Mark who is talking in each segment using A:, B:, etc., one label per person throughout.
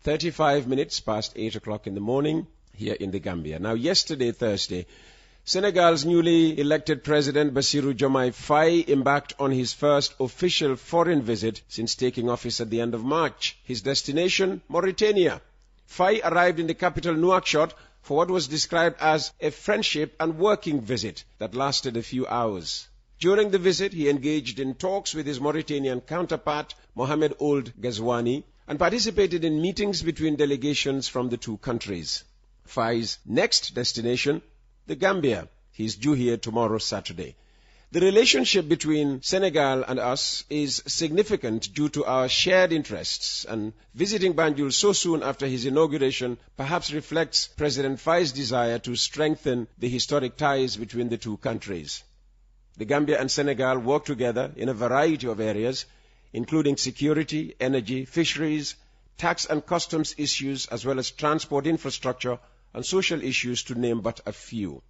A: 35 minutes past 8 o'clock in the morning here in the Gambia. Now, yesterday, Thursday, Senegal's newly elected President Bassirou Diomaye Faye embarked on his first official foreign visit since taking office at the end of March. His destination, Mauritania. Faye arrived in the capital Nouakchott for what was described as a friendship and working visit that lasted a few hours. During the visit, he engaged in talks with his Mauritanian counterpart, Mohamed Ould Ghazouani, and participated in meetings between delegations from the two countries. Faye's next destination, the Gambia. He is due here tomorrow, Saturday. The relationship between Senegal and us is significant due to our shared interests, and visiting Banjul so soon after his inauguration perhaps reflects President Faye's desire to strengthen the historic ties between the two countries. The Gambia and Senegal work together in a variety of areas, including security, energy, fisheries, tax and customs issues, as well as transport infrastructure and social issues, to name but a few.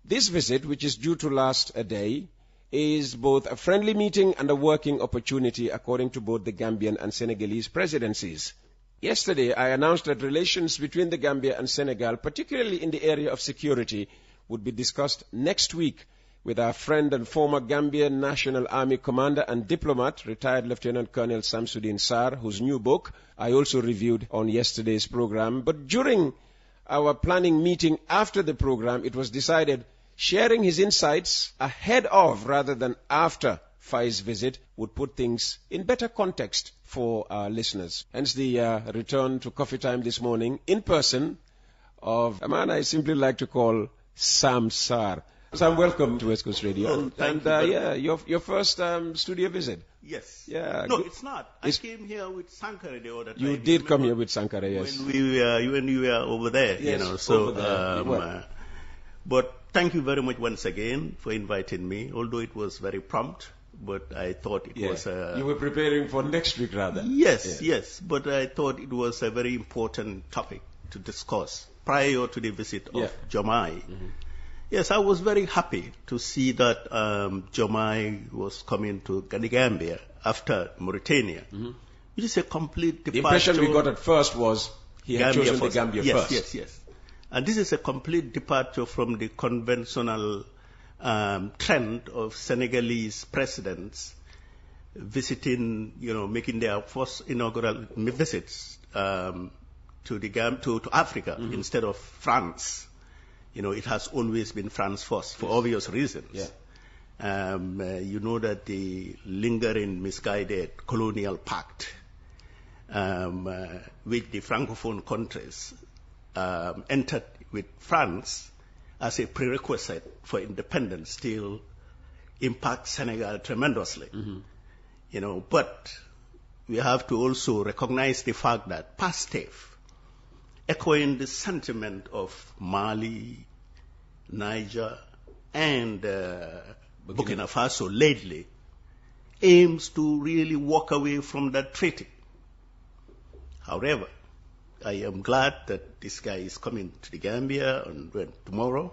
A: This visit, which is due to last a day, is both a friendly meeting and a working opportunity, according to both the Gambian and Senegalese presidencies. Yesterday, I announced that relations between the Gambia and Senegal, particularly in the area of security, would be discussed next week with our friend and former Gambian National Army commander and diplomat, retired Lieutenant Colonel Samsudeen Sarr, whose new book I also reviewed on yesterday's program. But during our planning meeting after the program, it was decided sharing his insights ahead of rather than after Faye's visit would put things in better context for our listeners. Hence the return to coffee time this morning in person of a man I simply like to call Sam Sarr. Sam, welcome to West Coast Radio. Your first studio visit.
B: Yes.
A: Yeah.
B: No, it's not. I came here with Sankara the other time.
A: You did come here with Sankara, yes.
B: When we were over there,
A: yes, over there.
B: But thank you very much once again for inviting me, although it was very prompt, but I thought it was...
A: You were preparing for next week, rather.
B: Yes, but I thought it was a very important topic to discuss prior to the visit of Diomaye. Mm-hmm. Yes, I was very happy to see that Diomaye was coming to the Gambia after Mauritania, which is a complete departure.
A: The impression we got at first was he had chosen the Gambia first.
B: Yes. And this is a complete departure from the conventional trend of Senegalese presidents visiting, making their first inaugural visits to Africa instead of France. It has always been France first for obvious reasons. Yeah. You know that the lingering, misguided colonial pact which the Francophone countries entered with France as a prerequisite for independence still impacts Senegal tremendously. Mm-hmm. But we have to also recognize the fact that PASTEF, echoing the sentiment of Mali, Niger, and Burkina Faso lately, aims to really walk away from that treaty. However, I am glad that this guy is coming to the Gambia tomorrow,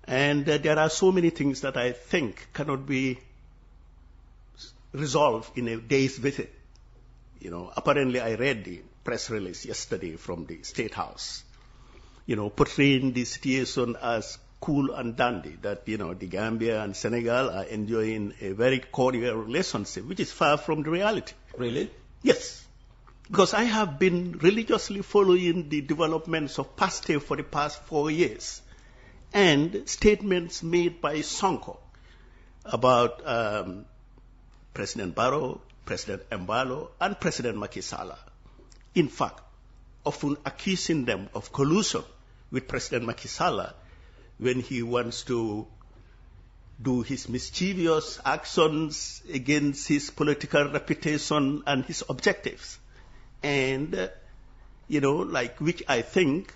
B: and there are so many things that I think cannot be resolved in a day's visit. Apparently I read the press release yesterday from the State House, portraying the situation as cool and dandy, that, the Gambia and Senegal are enjoying a very cordial relationship, which is far from the reality.
A: Really?
B: Yes. Because I have been religiously following the developments of PASTEF for the past 4 years, and statements made by Sonko about President Barrow, President Embalo, and President Macky Sall. In fact, often accusing them of collusion with President Macky Sall when he wants to do his mischievous actions against his political reputation and his objectives. And, which I think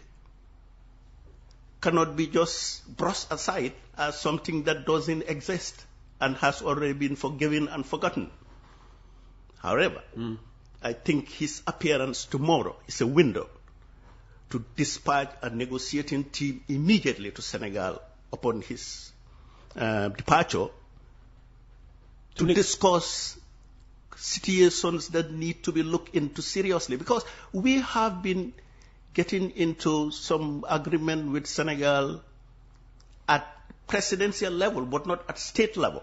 B: cannot be just brushed aside as something that doesn't exist and has already been forgiven and forgotten. However, I think his appearance tomorrow is a window to dispatch a negotiating team immediately to Senegal upon his departure to discuss situations that need to be looked into seriously, because we have been getting into some agreement with Senegal at presidential level, but not at state level.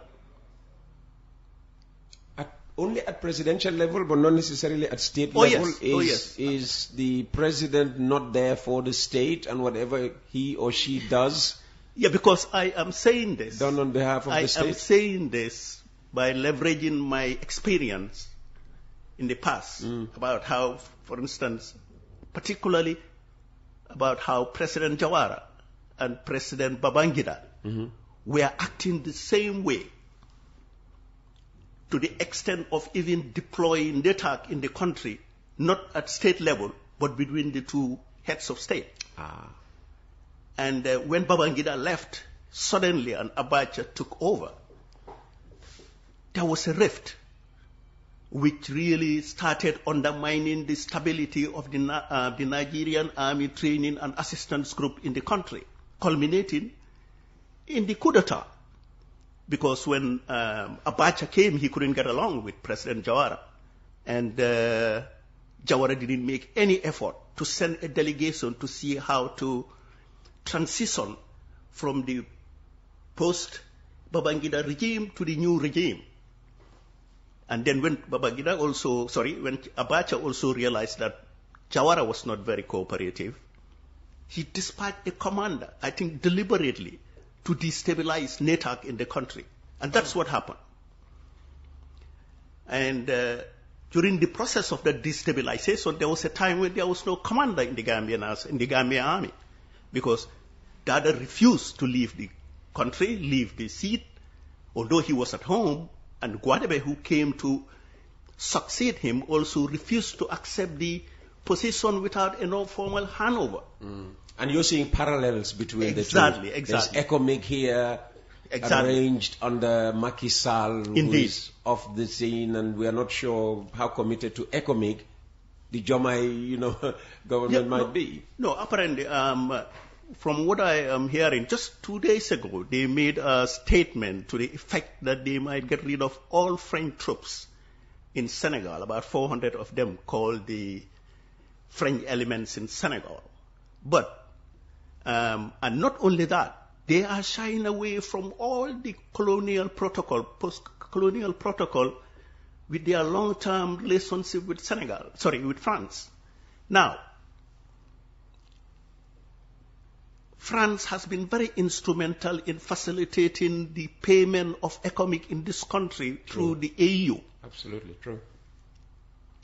A: Only at presidential level, but not necessarily at state
B: level?
A: Yes. Is the president not there for the state, and whatever he or she does?
B: Yeah, because I am saying this.
A: Done on behalf of the state?
B: I am saying this by leveraging my experience in the past about how, for instance, particularly about how President Jawara and President Babangida were acting the same way, to the extent of even deploying NETAC in the country, not at state level, but between the two heads of state. And when Babangida left, suddenly, and Abacha took over, there was a rift which really started undermining the stability of the Nigerian Army Training and Assistance Group in the country, culminating in the coup d'etat. Because when Abacha came, he couldn't get along with President Jawara. And Jawara didn't make any effort to send a delegation to see how to transition from the post-Babangida regime to the new regime. And then when when Abacha also realized that Jawara was not very cooperative, he dispatched a commander, I think deliberately, to destabilize NETAC in the country. And that's what happened. And during the process of that destabilization, there was a time when there was no commander in the Gambian army, because Dada refused to leave the country, leave the seat, although he was at home, and Guadebe, who came to succeed him, also refused to accept the position without a formal handover.
A: And you're seeing parallels between the two.
B: Exactly.
A: There's ECOMIG here, arranged under Macky Sall, who is off the scene, and we are not sure how committed to ECOMIG the Jomai, government might be.
B: No, apparently, from what I am hearing, just 2 days ago, they made a statement to the effect that they might get rid of all French troops in Senegal, about 400 of them called the French elements in Senegal. But, and not only that, they are shying away from all the colonial protocol, post-colonial protocol, with their long-term relationship with with France. Now, France has been very instrumental in facilitating the payment of ECOMIG in this country through the AU.
A: Absolutely true.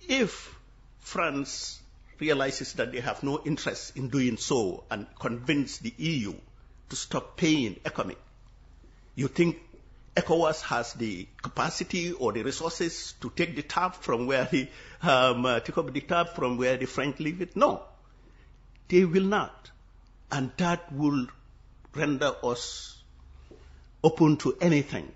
B: If France realizes that they have no interest in doing so and convince the EU to stop paying ECOMIG, you think ECOWAS has the capacity or the resources to take the tab from where the French leave it? No, they will not. And that will render us open to anything.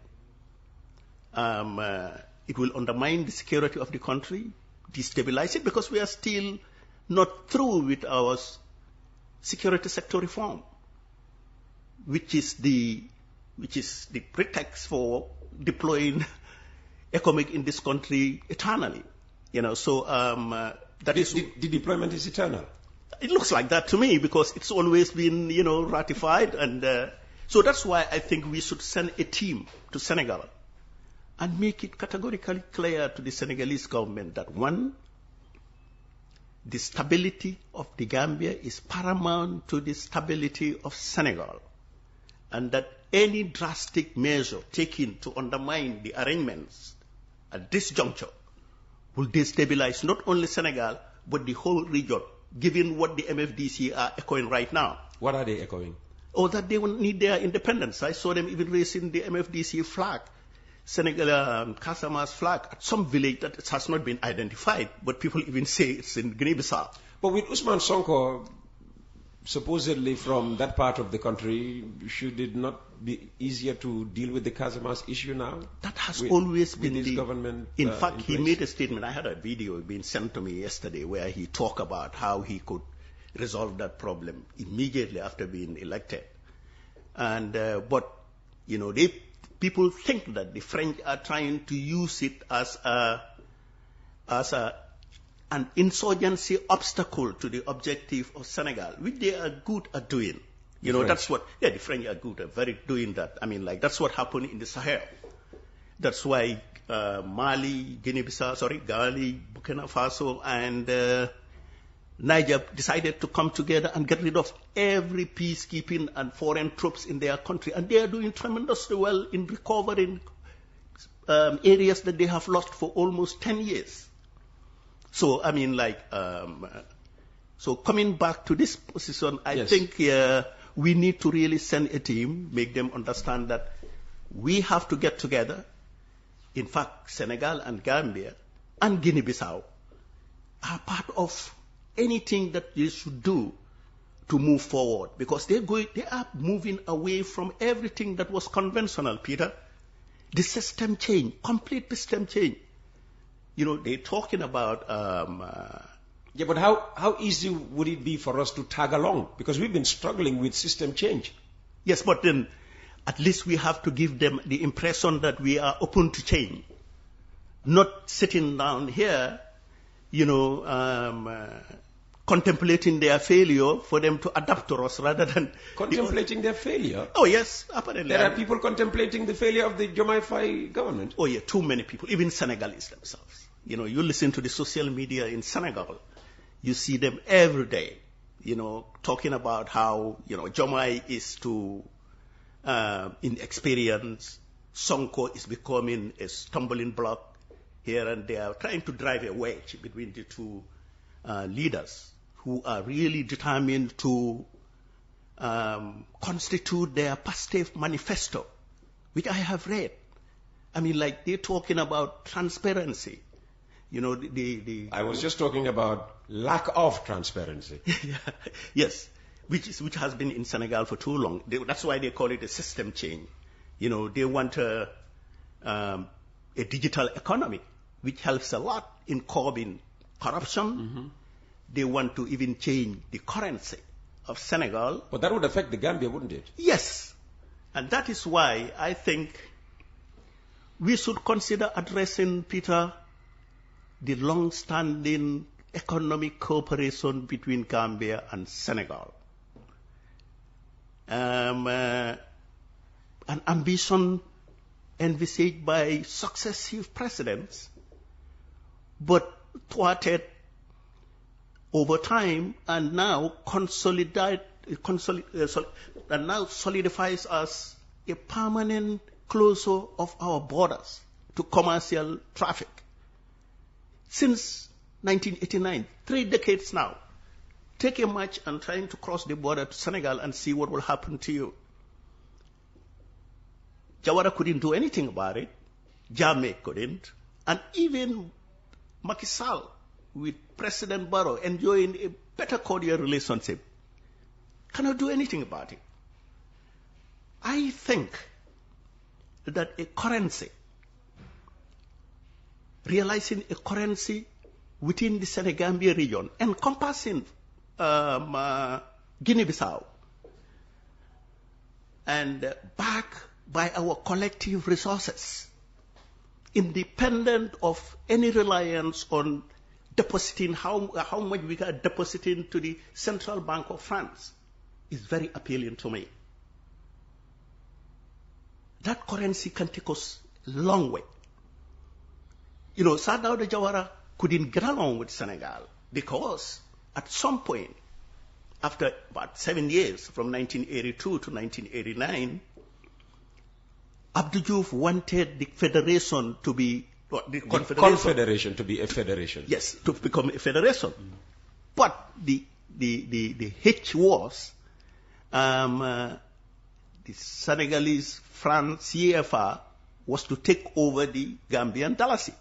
B: It will undermine the security of the country, destabilize it, because we are still not through with our security sector reform, which is the pretext for deploying ECOMIG in this country eternally. The
A: deployment is eternal.
B: It looks like that to me, because it's always been, ratified. And so that's why I think we should send a team to Senegal and make it categorically clear to the Senegalese government that, one, the stability of the Gambia is paramount to the stability of Senegal, and that any drastic measure taken to undermine the arrangements at this juncture will destabilize not only Senegal, but the whole region, given what the MFDC are echoing right now.
A: What are they echoing?
B: That they will need their independence. I saw them even raising the MFDC flag, Senegal Casamance flag, at some village that has not been identified, but people even say it's in Guinea-Bissau.
A: But with Usman Sonko supposedly from that part of the country, should it not be easier to deal with the Casamance issue now?
B: That has always been
A: the government.
B: In fact, he made a statement. I had a video being sent to me yesterday where he talked about how he could resolve that problem immediately after being elected. And people think that the French are trying to use it as a as an insurgency obstacle to the objective of Senegal, which they are good at doing. You know, that's what, the French are good at doing that. I mean, like, that's what happened in the Sahel. That's why Mali, Guinea-Bissau, Ghana, Burkina Faso, and Niger decided to come together and get rid of every peacekeeping and foreign troops in their country. And they are doing tremendously well in recovering areas that they have lost for almost 10 years. So, I mean, like, so coming back to this position, I think we need to really send a team, make them understand that we have to get together. In fact, Senegal and Gambia and Guinea-Bissau are part of anything that they should do to move forward, because they are moving away from everything that was conventional, Peter. The system change, complete system change. You know, they're talking about...
A: but how easy would it be for us to tag along? Because we've been struggling with system change.
B: Yes, but then at least we have to give them the impression that we are open to change. Not sitting down here, you know, contemplating their failure for them to adapt to us rather than...
A: Contemplating their failure?
B: Oh, yes, apparently.
A: There are people contemplating the failure of the Diomaye Faye government?
B: Oh, yeah, too many people, even Senegalese themselves. You know, you listen to the social media in Senegal, you see them every day, you know, talking about how, you know, Diomaye is too inexperienced, Sonko is becoming a stumbling block here and there, trying to drive a wedge between the two leaders who are really determined to constitute their positive manifesto, which I have read. I mean, like, they're talking about transparency. You know,
A: I was just talking about lack of transparency.
B: Yes, which has been in Senegal for too long. That's why they call it a system change. You know, they want a digital economy, which helps a lot in curbing corruption. Mm-hmm. They want to even change the currency of Senegal.
A: But that would affect the Gambia, wouldn't it?
B: Yes. And that is why I think we should consider addressing, Peter, the long-standing economic cooperation between Gambia and Senegal. An ambition envisaged by successive presidents, but thwarted over time, and now solidifies as a permanent closure of our borders to commercial traffic. Since 1989, 3 decades now, take a march and trying to cross the border to Senegal and see what will happen to you. Jawara couldn't do anything about it. Jammeh couldn't. And even Macky Sall, with President Barrow enjoying a better cordial relationship, cannot do anything about it. I think that a currency, realizing a currency within the Senegambia region, encompassing Guinea-Bissau, and backed by our collective resources, independent of any reliance on depositing how much we are depositing to the Central Bank of France, is very appealing to me. That currency can take us a long way. You know, Sadao Jawara couldn't get along with Senegal because at some point, after about 7 years, from 1982 to 1989, Abdou Diouf wanted the federation to be
A: the Confederation to be a federation.
B: Yes, to become a federation. But the hitch was the Senegalese franc CFA was to take over the Gambian dalasi.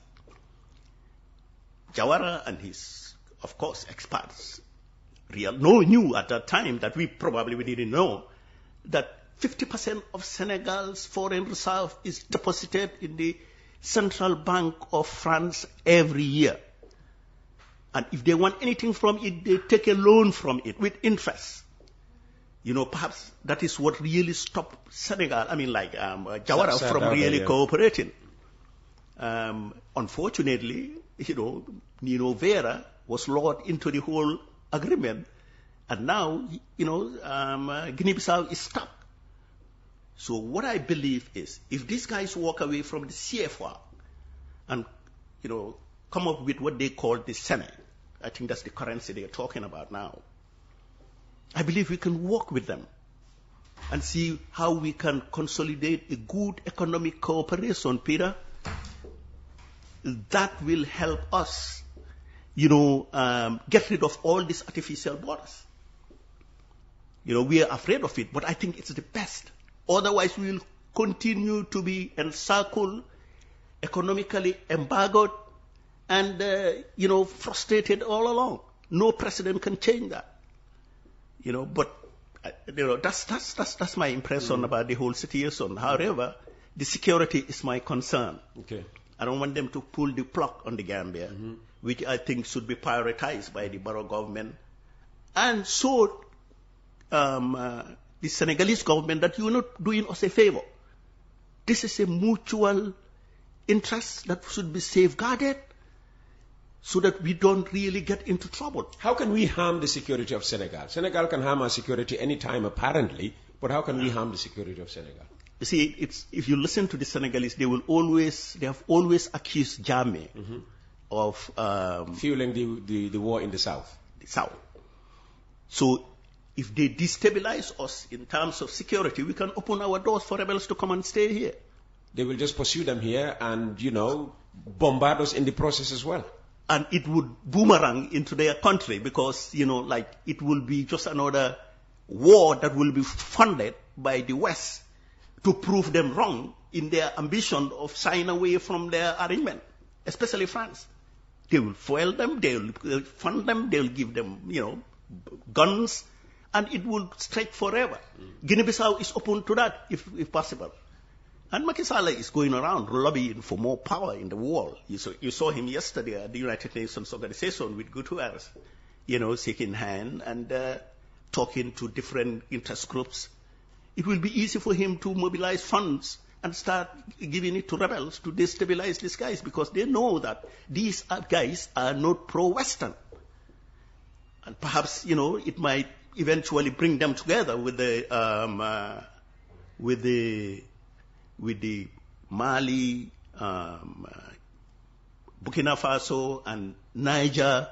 B: Jawara and his, of course, experts knew at that time that we didn't know that 50% of Senegal's foreign reserve is deposited in the Central Bank of France every year. And if they want anything from it, they take a loan from it with interest. You know, perhaps that is what really stopped Senegal, Jawara from really cooperating. Unfortunately, Nino Vera was lured into the whole agreement, and now, Guinea-Bissau is stuck. So what I believe is, if these guys walk away from the CFA and, come up with what they call the Sene, I think that's the currency they are talking about now, I believe we can work with them and see how we can consolidate a good economic cooperation, Peter, that will help us, get rid of all these artificial borders. We are afraid of it, but I think it's the best. Otherwise, we will continue to be encircled, economically embargoed, and, frustrated all along. No president can change that. But that's my impression about the whole situation. However, the security is my concern.
A: Okay.
B: I don't want them to pull the plug on the Gambia, which I think should be prioritized by the borough government. And so, the Senegalese government, that you're not doing us a favor. This is a mutual interest that should be safeguarded so that we don't really get into trouble.
A: How can we harm the security of Senegal? Senegal can harm our security anytime, apparently, but how can we harm the security of Senegal?
B: You see, if you listen to the Senegalese, they have always accused Jammeh of
A: fueling the war in the south.
B: The south. So, if they destabilize us in terms of security, we can open our doors for rebels to come and stay here.
A: They will just pursue them here and, bombard us in the process as well.
B: And it would boomerang into their country because, it will be just another war that will be funded by the West to prove them wrong in their ambition of shying away from their arrangement, especially France. They will foil them, they will fund them, they will give them, guns, and it will stretch forever. Guinea-Bissau is open to that, if possible. And Macky Sall is going around lobbying for more power in the world. You saw him yesterday at the United Nations Organization with Guterres, shaking hand and talking to different interest groups. It will be easy for him to mobilize funds and start giving it to rebels to destabilize these guys because they know that these guys are not pro-Western. And perhaps, it might eventually bring them together with the Mali, Burkina Faso, and Niger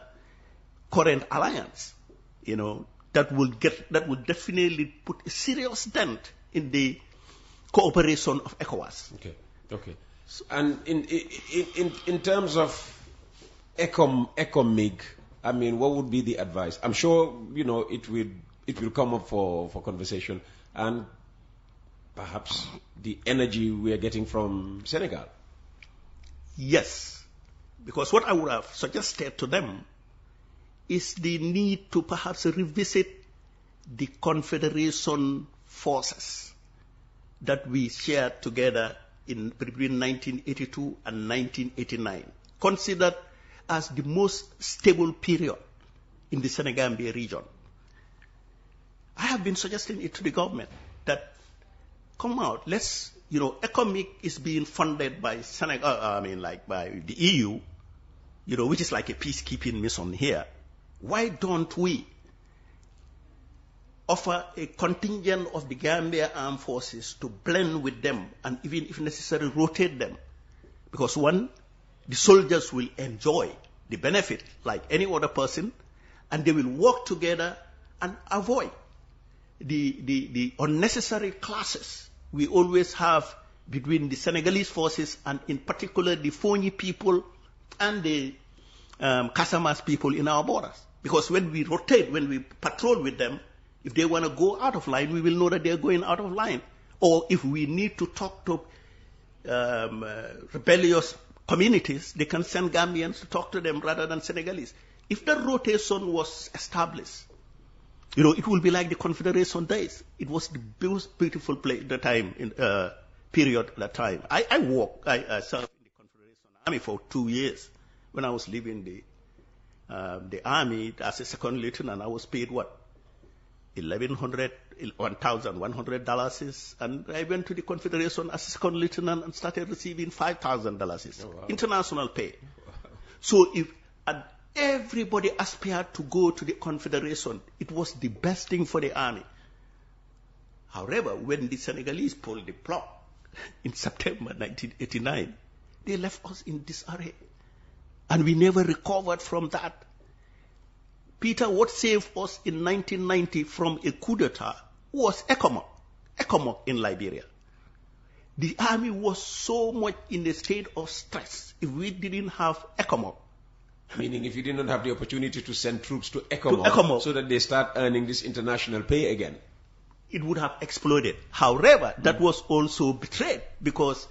B: current alliance. That will definitely put a serious dent in the cooperation of ECOWAS.
A: Okay. So, and in terms of ECOMIG, what would be the advice? I'm sure it will come up for conversation, and perhaps the energy we are getting from Senegal.
B: Yes, because what I would have suggested to them is the need to perhaps revisit the Confederation forces that we shared together between 1982 and 1989, considered as the most stable period in the Senegambia region. I have been suggesting it to the government that come out, let's, ECOMIG is being funded by Senegal, by the EU, which is like a peacekeeping mission here. Why don't we offer a contingent of the Gambia armed forces to blend with them and even if necessary rotate them? Because one, the soldiers will enjoy the benefit like any other person and they will work together and avoid the unnecessary clashes we always have between the Senegalese forces and in particular the Fonyi people and the Casamas people in our borders. Because when we rotate, when we patrol with them, if they want to go out of line, we will know that they're going out of line. Or if we need to talk to rebellious communities, they can send Gambians to talk to them rather than Senegalese. If that rotation was established, it will be like the Confederation days. It was the most beautiful place at the time, period at that time. I served in the Confederation Army for 2 years. When I was leaving the Army as a second lieutenant, I was paid what? $1,100, and I went to the Confederation as a second lieutenant and started receiving $5,000.
A: Oh, wow.
B: International pay. So and everybody aspired to go to the Confederation. It was the best thing for the army. However, when the Senegalese pulled the plug in September 1989, they left us in disarray. And we never recovered from that. Peter, what saved us in 1990 from a coup d'etat was ECOMOG in Liberia. The army was so much in a state of stress. If we didn't have ECOMOG,
A: meaning if you did not have the opportunity to send troops to ECOMOG so that they start earning this international pay again,
B: it would have exploded. However, that was also betrayed, because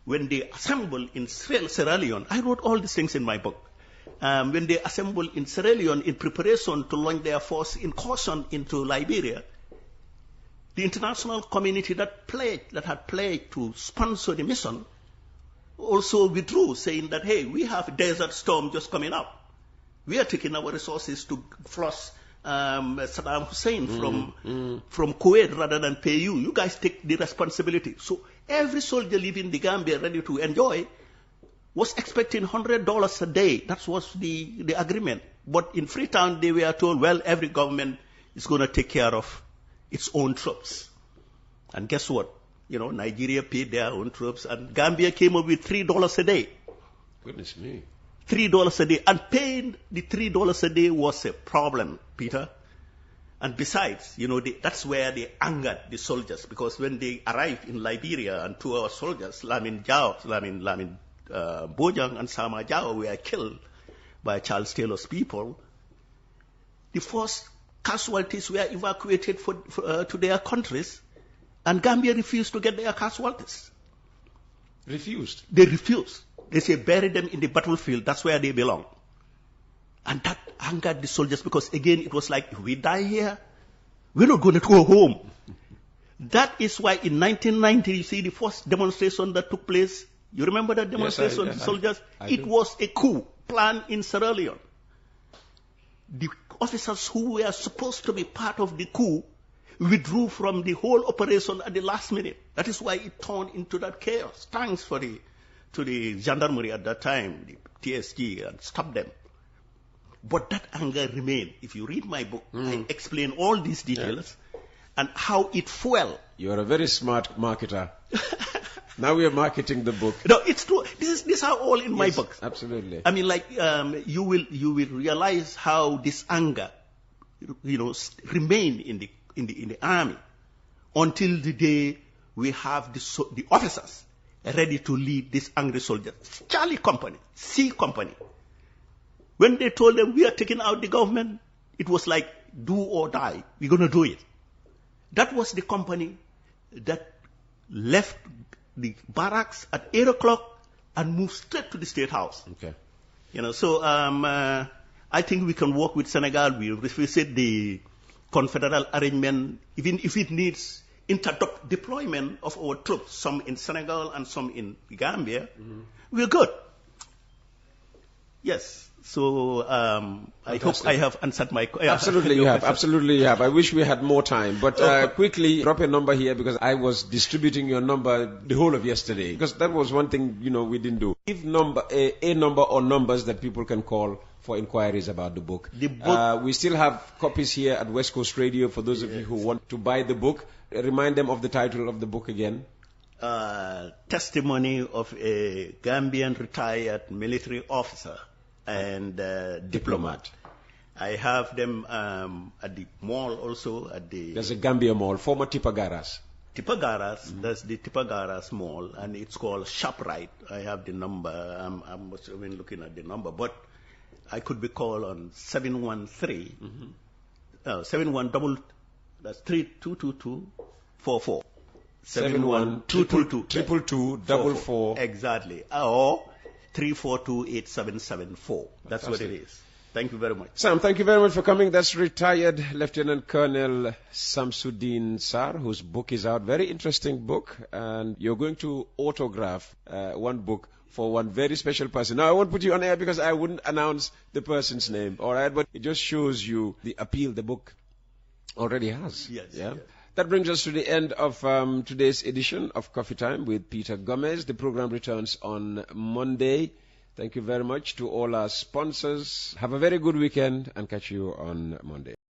B: when they assembled in Sierra Leone, I wrote all these things in my book. When they assembled in Sierra Leone in preparation to launch their force incursion into Liberia, the international community that had pledged to sponsor the mission also withdrew, saying that, hey, we have a desert storm just coming up. We are taking our resources to flush Saddam Hussein from Kuwait rather than pay you. You guys take the responsibility. So every soldier living in the Gambia ready to enjoy was expecting $100 a day. That was the agreement. But in Freetown, they were told, well, every government is going to take care of its own troops. And guess what? Nigeria paid their own troops, and Gambia came up with $3 a day.
A: Goodness me.
B: $3 a day. And paying the $3 a day was a problem, Peter. And besides, that's where they angered the soldiers, because when they arrived in Liberia and 2 of our soldiers, Lamin Bojang and Sama Jao, were killed by Charles Taylor's people, the first casualties were evacuated to their countries, and Gambia refused to get their casualties.
A: Refused?
B: They refused. They say bury them in the battlefield, that's where they belong. And that angered the soldiers, because again it was like, if we die here, we're not going to go home. That is why in 1990, you see the first demonstration that took place. You remember that demonstration,
A: yes,
B: the soldiers?
A: I do.
B: Was a coup planned in Sierra Leone. The officers who were supposed to be part of the coup withdrew from the whole operation at the last minute. That is why it turned into that chaos. Thanks to the gendarmerie at that time, the TSG, and stopped them. But that anger remained. If you read my book, I explain all these details and how it fueled.
A: You are a very smart marketer. Now we are marketing the book.
B: No, it's true. These are all in my books.
A: Absolutely.
B: I mean, you will realize how this anger, remained in the army until the day we have the officers ready to lead this angry soldiers. Charlie Company, C Company. When they told them we are taking out the government, it was like do or die. We're going to do it. That was the company that left the barracks at 8 o'clock and moved straight to the State House.
A: Okay.
B: So I think we can work with Senegal. We revisit the confederal arrangement, even if it needs inter-deployment of our troops, some in Senegal and some in Gambia. We're good. Yes. So I hope I have answered my question.
A: Absolutely you have. Absolutely you have. I wish we had more time. But quickly, drop a number here, because I was distributing your number the whole of yesterday. Because that was one thing, we didn't do. Give a number or numbers that people can call for inquiries about the book. We still have copies here at West Coast Radio for those of you who want to buy the book. Remind them of the title of the book again.
B: Testimony of a Gambian retired military officer and diplomat. I have them at the mall also. There's
A: a Gambia mall, former Tipagaras.
B: That's the Tipagaras mall, and it's called ShopRite. I have the number. I'm looking at the number, but I could be called on 713 that's 322244.
A: 7122244.
B: Exactly. Or 3428774. That's what it is. Thank you very much.
A: Sam, thank you very much for coming. That's retired Lieutenant Colonel Samsudeen Sar, whose book is out. Very interesting book. And you're going to autograph one book for one very special person. Now, I won't put you on air because I wouldn't announce the person's name, all right? But it just shows you the appeal the book Already has.
B: Yes.
A: Yeah.
B: Yes.
A: That brings us to the end of today's edition of Coffee Time with Peter Gomez. The program returns on Monday. Thank you very much to all our sponsors. Have a very good weekend and catch you on Monday.